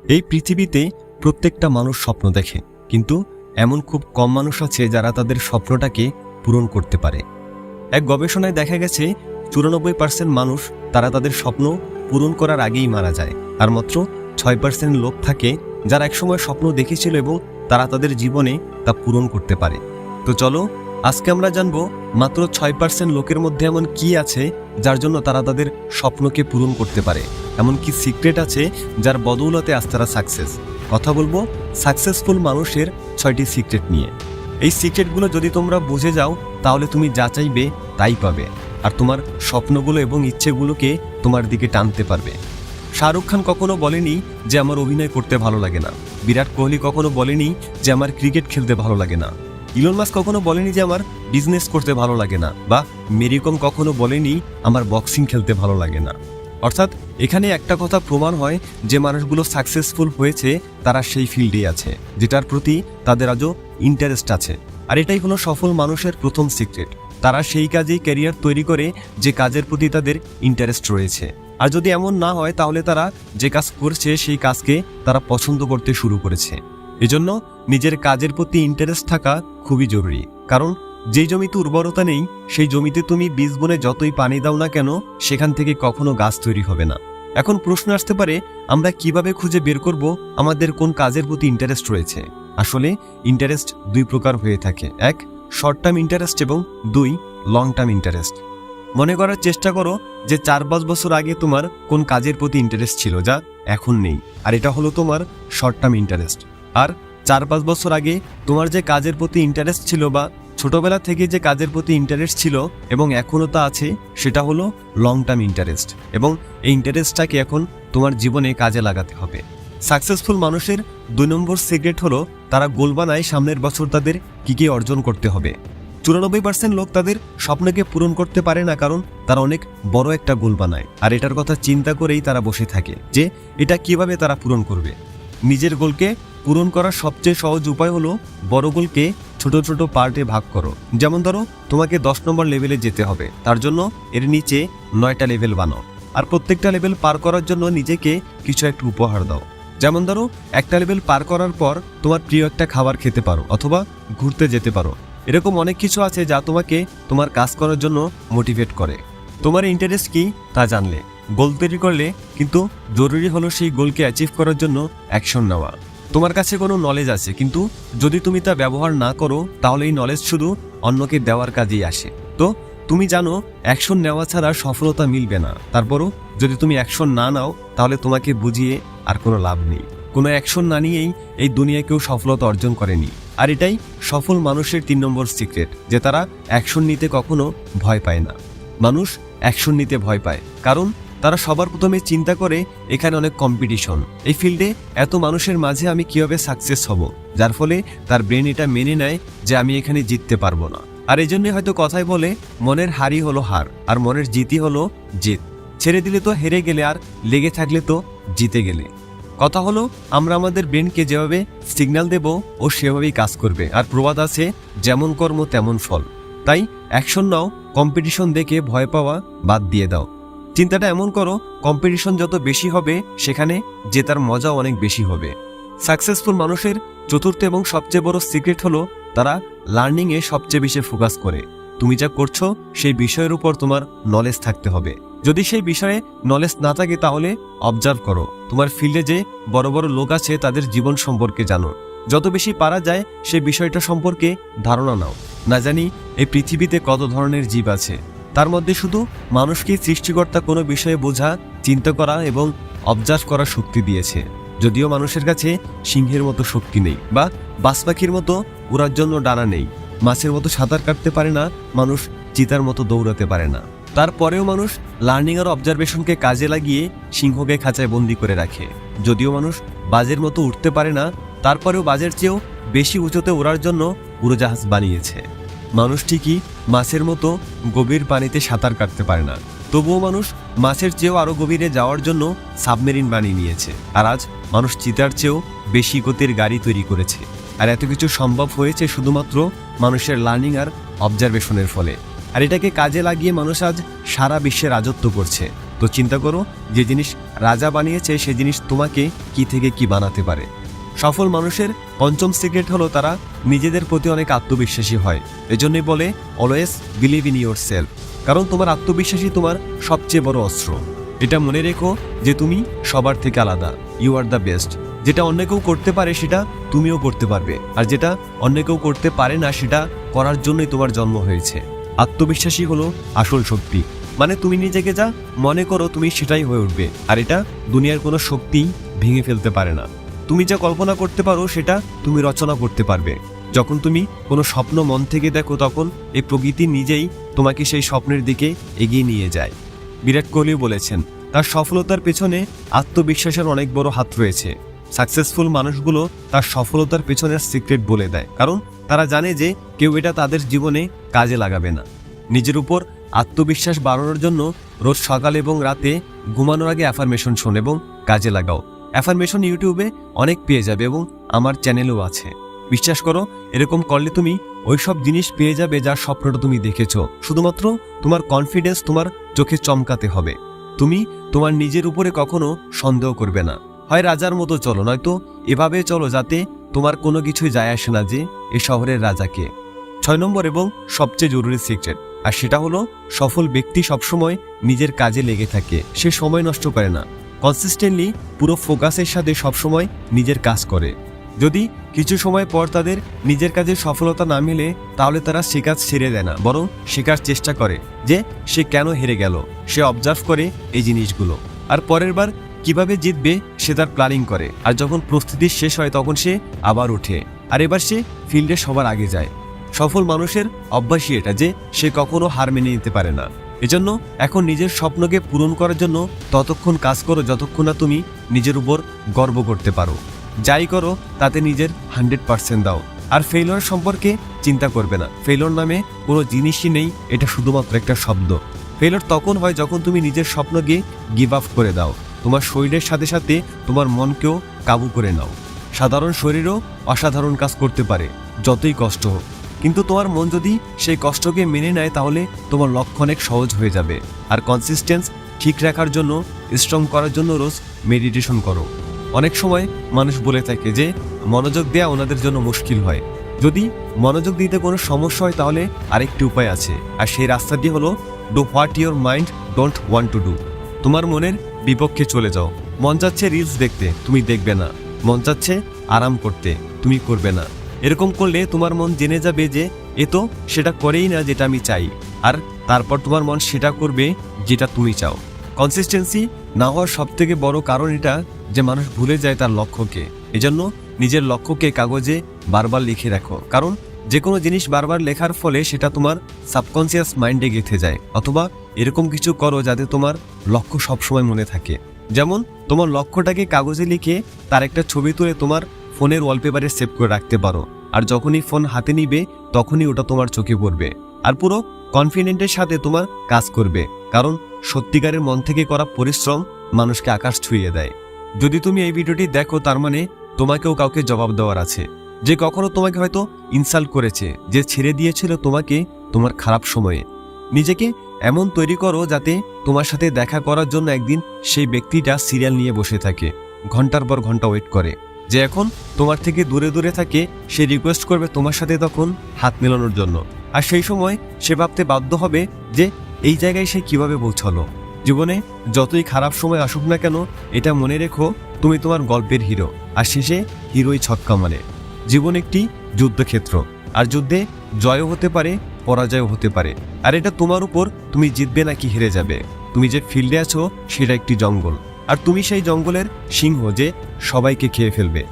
এই পৃথিবীতে প্রত্যেকটা মানুষ স্বপ্ন দেখে, কিন্তু এমন খুব কম মানুষ আছে যারা তাদের স্বপ্নটাকে পূরণ করতে পারে। এক গবেষণায় দেখা গেছে 94% মানুষ তারা তাদের স্বপ্ন পূরণ করার আগেই মারা যায়, আর মাত্র 6% লোক থাকে যারা একসময় স্বপ্ন দেখেছিল এবং তারা তাদের জীবনে তা পূরণ করতে পারে। তো চলো আজকে আমরা জানবো মাত্র 6% লোকের মধ্যে এমন কি আছে যার জন্য তারা তাদের স্বপ্নকে পূরণ করতে পারে, এমন কি সিক্রেট আছে যার বদৌলতে আজ তারা সাকসেস। কথা বলবো সাকসেসফুল মানুষের 6টি সিক্রেট নিয়ে। এই সিক্রেটগুলো যদি তোমরা বুঝে যাও তাহলে তুমি যা চাইবে তাই পাবে, আর তোমার স্বপ্নগুলো এবং ইচ্ছেগুলোকে তোমার দিকে টানতে পারবে। শাহরুখ খান কখনো বলেনি যে আমার অভিনয় করতে ভালো লাগে না, বিরাট কোহলি কখনো বলেনি যে আমার ক্রিকেট খেলতে ভালো লাগে না, ইলন মাস্ক কখনো বলেনি যে আমার বিজনেস করতে ভালো লাগে না, বা মেরি কম কখনো বলেনি আমার বক্সিং খেলতে ভালো লাগে না। অর্থাৎ এখানে একটা কথা প্রমাণ হয় যে মানুষগুলো সাকসেসফুল হয়েছে তারা সেই ফিল্ডে আছে যেটার প্রতি তাদের আজও ইন্টারেস্ট আছে। আর এটাই হলো সফল মানুষের প্রথম সিক্রেট। তারা সেই কাজেই ক্যারিয়ার তৈরি করে যে কাজের প্রতি তাদের ইন্টারেস্ট রয়েছে। আর যদি এমন না হয় তাহলে তারা যে কাজ করছে সেই কাজকে তারা পছন্দ করতে শুরু করেছে। এজন্য নিজের কাজের প্রতি ইন্টারেস্ট থাকা খুবই জরুরি, কারণ যেই জমিতে উর্বরতা নেই সেই জমিতে তুমি বীজ বনে যতই পানি দাও না কেন সেখান থেকে কখনো গাছ তৈরি হবে না। এখন প্রশ্ন আসতে পারে, আমরা কিভাবে খুঁজে বের করব আমাদের কোন কাজের প্রতি ইন্টারেস্ট রয়েছে? আসলে ইন্টারেস্ট দুই প্রকার হয়ে থাকে, এক শর্ট টার্ম ইন্টারেস্ট এবং দুই লং টার্ম ইন্টারেস্ট। মনে করার চেষ্টা করো যে 4-5 বছর আগে তোমার কোন কাজের প্রতি ইন্টারেস্ট ছিল যা এখন নেই, আর এটা হলো তোমার শর্ট টার্ম ইন্টারেস্ট। আর 4-5 বছর আগে তোমার যে কাজের প্রতি ইন্টারেস্ট ছিল বা ছোটবেলা থেকে যে কাজের প্রতি ইন্টারেস্ট ছিল এবং এখনও তা আছে, সেটা হলো লং টার্ম ইন্টারেস্ট, এবং এই ইন্টারেস্টটাকে এখন তোমার জীবনে কাজে লাগাতে হবে। সাকসেসফুল মানুষের 2 নম্বর সিক্রেট হলো তারা গোল বানায় সামনের বছর তাদের কী অর্জন করতে হবে। 94% লোক তাদের স্বপ্নকে পূরণ করতে পারে না, কারণ তারা অনেক বড় একটা গোল বানায় আর এটার কথা চিন্তা করেই তারা বসে থাকে যে এটা কিভাবে তারা পূরণ করবে। নিজের গোলকে পূরণ করার সবচেয়ে সহজ উপায় হলো বড় গোলকে ছোট ছোট পার্টে ভাগ করো। যেমন ধরো তোমাকে 10 নম্বর লেভেলে যেতে হবে, তার জন্য এর নিচে 9টা লেভেল বানাও, আর প্রত্যেকটা লেভেল পার করার জন্য নিজেকে কিছু একটা উপহার দাও। যেমন ধরো একটা লেভেল পার করার পর তোমার প্রিয় একটা খাবার খেতে পারো অথবা ঘুরতে যেতে পারো। এরকম অনেক কিছু আছে যা তোমাকে তোমার কাজ করার জন্য মোটিভেট করে। তোমার ইন্টারেস্ট কি তা জানলে গোল তৈরি করলে, কিন্তু জরুরি হলো সেই গোলকে অ্যাচিভ করার জন্য অ্যাকশন নেওয়া। তোমার কাছে কোনো নলেজ আছে, কিন্তু যদি তুমি তা ব্যবহার না করো তাহলে এই নলেজ শুধু অন্যকে দেওয়ার কাজেই আসে। তো তুমি জানো অ্যাকশন নেওয়া ছাড়া সফলতা মিলবে না, তারপরও যদি তুমি অ্যাকশন না নাও তাহলে তোমাকে বুঝিয়ে আর কোনো লাভ নেই। কোনো অ্যাকশন না নিয়েই এই দুনিয়ায় কেউ সফলতা অর্জন করেনি। আর এটাই সফল মানুষের 3 নম্বর সিক্রেট, যে তারা অ্যাকশন নিতে কখনো ভয় পায় না। মানুষ অ্যাকশন নিতে ভয় পায় কারণ তারা সবার প্রথমে চিন্তা করে এখানে অনেক কম্পিটিশন, এই ফিল্ডে এত মানুষের মাঝে আমি কিভাবে সাকসেস হব, যার ফলে তার ব্রেন এটা মেনে নেয় যে আমি এখানে জিততে পারবো না। আর এই জন্যই হয়তো কথায় বলে মনের হারই হলো হার আর মনের জিতই হলো জিত। ছেড়ে দিলে তো হেরে গেলে, আর লেগে থাকলে তো জিতে গেলে। কথা হলো আমরা আমাদের ব্রেনকে যেভাবে সিগন্যাল দেব ও সেভাবেই কাজ করবে। আর প্রবাদ আছে, যেমন কর্ম তেমন ফল। তাই অ্যাকশন নাও, কম্পিটিশন দেখে ভয় পাওয়া বাদ দিয়ে দাও। চিন্তাটা এমন করো, কম্পিটিশন যত বেশি হবে সেখানে জেতার মজা অনেক বেশি হবে। সাকসেসফুল মানুষের 4র্থ এবং সবচেয়ে বড় সিক্রেট হলো তারা লার্নিংয়ে সবচেয়ে বেশি ফোকাস করে। তুমি যা করছো সেই বিষয়ের উপর তোমার নলেজ থাকতে হবে। যদি সেই বিষয়ে নলেজ না থাকে তাহলে অবজার্ভ করো। তোমার ফিল্ডে যে বড় বড় লোক আছে তাদের জীবন সম্পর্কে জানো। যত বেশি পারা যায় সেই বিষয়টা সম্পর্কে ধারণা নাও। না জানি এই পৃথিবীতে কত ধরনের জীব আছে, তার মধ্যে শুধু মানুষকে সৃষ্টিকর্তা কোনো বিষয়ে বোঝা, চিন্তা করা এবং অবজার্ভ করার শক্তি দিয়েছে। যদিও মানুষের কাছে সিংহের মতো শক্তি নেই বা বাজ পাখির মতো উড়ার জন্য ডানা নেই, মাছের মতো সাঁতার কাটতে পারে না, মানুষ চিতার মতো দৌড়াতে পারে না, তারপরেও মানুষ লার্নিং আর অবজারভেশনকে কাজে লাগিয়ে সিংহকে খাঁচায় বন্দি করে রাখে। যদিও মানুষ বাজের মতো উঠতে পারে না, তারপরেও বাজের চেয়েও বেশি উঁচুতে ওড়ার জন্য উড়োজাহাজ বানিয়েছে। মানুষ ঠিকই মাছের মতো গভীর পানিতে সাঁতার কাটতে পারে না, তবুও মানুষ মাছের চেয়েও আরও গভীরে যাওয়ার জন্য সাবমেরিন বানিয়ে নিয়েছে। আর আজ মানুষ চিতার চেয়েও বেশি গতির গাড়ি তৈরি করেছে। আর এত কিছু সম্ভব হয়েছে শুধুমাত্র মানুষের লার্নিং আর অবজারভেশনের ফলে। আর এটাকে কাজে লাগিয়ে মানুষ আজ সারা বিশ্বে রাজত্ব করছে। তো চিন্তা করো, যে জিনিস রাজা বানিয়েছে সে জিনিস তোমাকে কি থেকে কি বানাতে পারে। সফল মানুষের পঞ্চম সিক্রেট হলো তারা নিজেদের প্রতি অনেক আত্মবিশ্বাসী হয়। এজন্যই বলে always believe in your self, কারণ তোমার আত্মবিশ্বাসী তোমার সবচেয়ে বড় অস্ত্র। এটা মনে রেখো যে তুমি সবার থেকে আলাদা, ইউ আর দ্য বেস্ট। যেটা অন্য কেউ করতে পারে সেটা তুমিও করতে পারবে, আর যেটা অন্য কেউ করতে পারে না সেটা করার জন্যই তোমার জন্ম হয়েছে। আত্মবিশ্বাসী হলো আসল শক্তি, মানে তুমি নিজেকে যা মনে করো তুমি সেটাই হয়ে উঠবে, আর এটা দুনিয়ার কোনো শক্তি ভেঙে ফেলতে পারে না। তুমি যা কল্পনা করতে পারো সেটা তুমি রচনা করতে পারবে। যখন তুমি কোনো স্বপ্ন মন থেকে দেখো তখন এই প্রকৃতি নিজেই তোমাকে সেই স্বপ্নের দিকে এগিয়ে নিয়ে যায়। বিরাট কোহলি বলেছেন তার সফলতার পেছনে আত্মবিশ্বাসের অনেক বড় হাত রয়েছে। সাকসেসফুল মানুষগুলো তার সফলতার পেছনের সিক্রেট বলে দেয়, কারণ তারা জানে যে কেউ এটা তাদের জীবনে কাজে লাগাবে না। নিজের উপর আত্মবিশ্বাস বাড়ানোর জন্য রোজ সকাল এবং রাতে ঘুমানোর আগে অ্যাফার্মেশন শোন এবং কাজে লাগাও। অ্যাফার্মেশন ইউটিউবে অনেক পেয়ে যাবে এবং আমার চ্যানেলও আছে। বিশ্বাস করো, এরকম করলে তুমি ওইসব জিনিস পেয়ে যাবে যার স্বপ্নটা তুমি দেখেছো। শুধুমাত্র তোমার কনফিডেন্স তোমার চোখে চমকাতে হবে। তুমি তোমার নিজের উপরে কখনো সন্দেহ করবে না। হয় রাজার মতো চলো, নয়তো এভাবে চলো যাতে তোমার কোনো কিছুই যায় আসে না যে এ শহরের রাজাকে। 6 নম্বর এবং সবচেয়ে জরুরি সিক্রেট, আর সেটা হলো সফল ব্যক্তি সবসময় নিজের কাজে লেগে থাকে। সে সময় নষ্ট করে না, কনসিস্টেন্টলি পুরো ফোকাসের সাথে সবসময় নিজের কাজ করে। যদি কিছু সময় পর তাদের নিজের কাজে সফলতা না মিলে তাহলে তারা সে কাজ ছেড়ে দেয় না, বরং শেখার চেষ্টা করে যে সে কেন হেরে গেল। সে অবজার্ভ করে এই জিনিসগুলো, আর পরের বার কিভাবে জিতবে সে তার প্ল্যানিং করে। আর যখন প্রস্তুতি শেষ হয় তখন সে আবার ওঠে, আর এবার সে ফিল্ডে সবার আগে যায়। সফল মানুষের অভ্যাসই এটা যে সে কখনো হার মেনে নিতে পারে না। এজন্য এখন নিজের স্বপ্নকে পূরণ করার জন্য ততক্ষণ কাজ করো যতক্ষণ না তুমি নিজের উপর গর্ব করতে পারো। যাই করো তাতে নিজের 100% দাও। আর ফেইলিওর সম্পর্কে চিন্তা করবে না। ফেইলিওর নামে কোনো জিনিসই নেই, এটা শুধুমাত্র একটা শব্দ। ফেইলিওর তখন হয় যখন তুমি নিজের স্বপ্নকে গিভ আপ করে দাও। তোমার শরীরের সাথে সাথে তোমার মনকেও কাবু করে নাও। সাধারণ শরীরও অসাধারণ কাজ করতে পারে, যতই কষ্ট হোক। কিন্তু তোমার মন যদি সেই কষ্টকে মেনে নেয় তাহলে তোমার লক্ষ্য অনেক সহজ হয়ে যাবে। আর কনসিস্টেন্স ঠিক রাখার জন্য, স্ট্রং করার জন্য রোজ মেডিটেশন করো। অনেক সময় মানুষ বলে থাকে যে মনোযোগ দেওয়া ওনাদের জন্য মুশকিল হয়। যদি মনোযোগ দিতে কোনো সমস্যা হয় তাহলে আরেকটি উপায় আছে, আর সেই রাস্তাটি হলো do what your mind don't want to do. তোমার মনের বিপক্ষে চলে যাও। মন চাচ্ছে রিলস দেখতে, তুমি দেখবে না। মন চাচ্ছে আরাম করতে, তুমি করবে না। এরকম করলে তোমার মন জেনে যাবে যে এ তো সেটা করেই না যেটা আমি চাই, আর তারপর তোমার মন সেটা করবে যেটা তুমি চাও। কনসিস্টেন্সি না হওয়ার সবথেকে বড় কারণ এটা যে মানুষ ভুলে যায় তার লক্ষ্যকে। এজন্য নিজের লক্ষ্যকে কাগজে বারবার লিখে রাখো, কারণ যে কোনো জিনিস বারবার লেখার ফলে সেটা তোমার সাবকনসিয়াস মাইন্ডে গেঁথে যায়। অথবা এরকম কিছু করো যাতে তোমার লক্ষ্য সবসময় মনে থাকে। যেমন তোমার লক্ষ্যটাকে কাগজে লিখে তার একটা ছবি তুলে তোমার ফোনের ওয়ালপেপারে সেভ করে রাখতে পারো। আর যখনই ফোন হাতে নিবে তখনই ওটা তোমার চোখে পড়বে, আর পুরো কনফিডেন্টের সাথে তোমার কাজ করবে। কারণ সত্যিকারের মন থেকে করা পরিশ্রম মানুষকে আকাশ ছুঁয়ে দেয়। যদি তুমি এই ভিডিওটি দেখো তার মানে তোমাকেও কাউকে জবাব দেওয়ার আছে, যে কখনো তোমাকে হয়তো ইনসাল্ট করেছে, যে ছেড়ে দিয়েছিল তোমাকে তোমার খারাপ সময়ে। নিজেকে এমন তৈরি করো যাতে তোমার সাথে দেখা করার জন্য একদিন সেই ব্যক্তিটা সিরিয়াল নিয়ে বসে থাকে, ঘন্টার পর ঘন্টা ওয়েট করে। যে এখন তোমার থেকে দূরে দূরে থাকে সে রিকোয়েস্ট করবে তোমার সাথে তখন হাত মেলানোর জন্য। আর সেই সময় সে ভাবতে বাধ্য হবে যে এই জায়গায় সে কিভাবে পৌঁছালো। জীবনে যতই খারাপ সময় আসুক না কেন, এটা মনে রেখো তুমি তোমার গল্পের হিরো, আর শেষে হিরোই ছক্কা মারে। জীবন একটি যুদ্ধক্ষেত্র, আর যুদ্ধে জয়ও হতে পারে, পরাজয়ও হতে পারে। আর এটা তোমার উপর, তুমি জিতবে নাকি হেরে যাবে। তুমি যে ফিল্ডে আছো সেটা একটি জঙ্গল, আর তুমি সেই জঙ্গলের সিংহ যে সবাইকে খেয়ে ফেলবে।